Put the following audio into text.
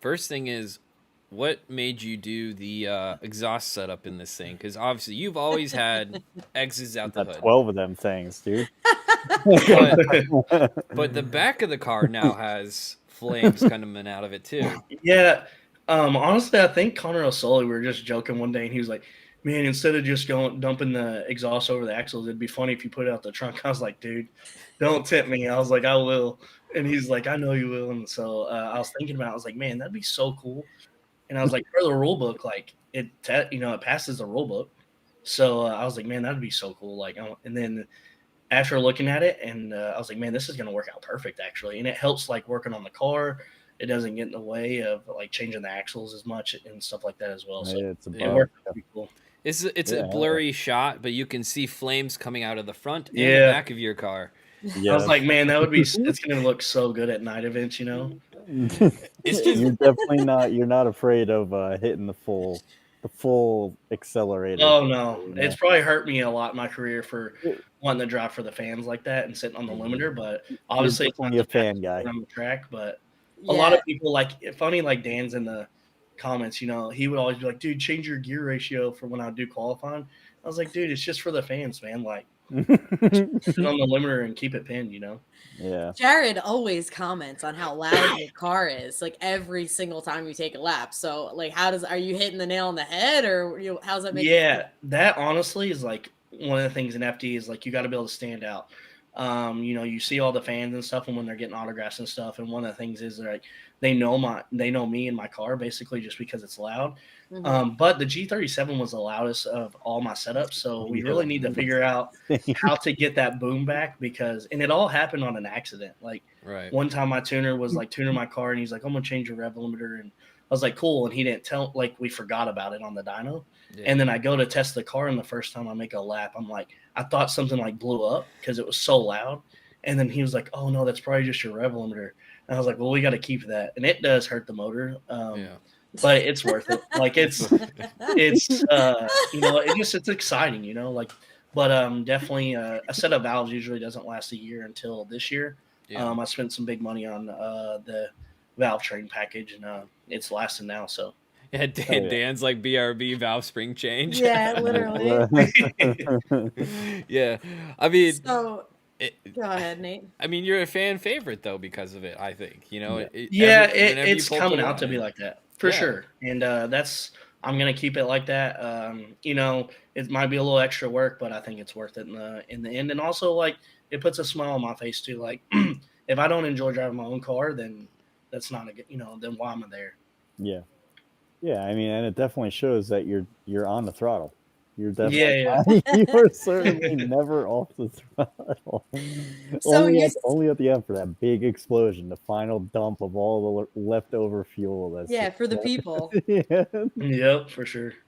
First thing is, what made you do the exhaust setup in this thing? Because obviously you've always had exits You out the got hood, 12 of them things, dude. but the back of the car now has flames coming out of it too. Yeah. Honestly, I think Connor O'Sully, we were just joking one day, and he was like, "Man, instead of just going dumping the exhaust over the axles, it'd be funny if you put it out the trunk." I was like, "Dude, don't tempt me." I was like, "I will," and he's like, "I know you will." And so I was thinking about, it. I was like, "Man, that'd be so cool." And I was like, "For the rule book, like it passes the rule book." So I was like, "Man, that'd be so cool." And then after looking at it, and I was like, "Man, this is gonna work out perfect, actually." And it helps like working on the car. It doesn't get in the way of like changing the axles as much and stuff like that as well. So It's a it Yeah. bug. worked out pretty cool. It's a Yeah, blurry shot, but you can see flames coming out of the front and the Yeah, back of your car. I was yes. like, "Man, that would be. It's gonna look so good at night events, you know." It's just You're definitely not. You're not afraid of hitting the full accelerator. Oh no, You it's know. probably hurt me a lot in my career for wanting to drive for the fans like that and sitting on the limiter. But You're obviously, it's not definitely a the fan fastest guy. on the track. But a lot of Yeah. people funny like Dan's in the comments. You know, he would always be like, "Dude, change your gear ratio for when I do qualifying." I was like, "Dude, it's just for the fans, man. Like, sit on the limiter and keep it pinned." You know. Yeah. Jared always comments on how loud your car is, like every single time you take a lap. So, like, are you hitting the nail on the head, or how's that make you feel? Yeah, that honestly is like one of the things in FD is like you got to be able to stand out. You see all the fans and stuff, and when they're getting autographs and stuff, and one of the things is like they know me and my car basically just because it's loud. Mhm. But the G37 was the loudest of all my setups, so we Yeah. really need to figure out how to get that boom back and it all happened on an accident. Like right. one time my tuner was like tuning my car and he's like, "I'm gonna change your rev limiter," and I was like, "Cool," and he didn't tell, like we forgot about it on the dyno. Yeah. And then I go to test the car, and the first time I make a lap, I'm like, I thought something like blew up because it was so loud. And then he was like, "Oh no, that's probably just your rev limiter." And I was like, "Well, we got to keep that." And it does hurt the motor, Yeah. but it's worth it. Like it's exciting, you know. Like, but definitely a set of valves usually doesn't last a year until this year. Yeah. I spent some big money on the valve train package, and it's lasting now. So Yeah, Oh, yeah. Dan's like BRB valve spring change. Yeah, literally. Yeah. I mean, So, it, go ahead, Nate. I mean, you're a fan favorite though because of it. I think you know. Yeah. Yeah, Whenever you it's pull up to coming the out to be line, like that for yeah, sure, and that's I'm gonna keep it like that. It might be a little extra work, but I think it's worth it in the end. And also, like, it puts a smile on my face too. Like, if I don't enjoy driving my own car, then that's not a good, then why am I there? Yeah. Yeah. I mean, and it definitely shows that you're on the throttle. You're Yeah, definitely you are certainly never off the throttle. So you're Only at the end for that big explosion, the final dump of all the leftover fuel. That's yeah, for the people. yeah. yep, for sure.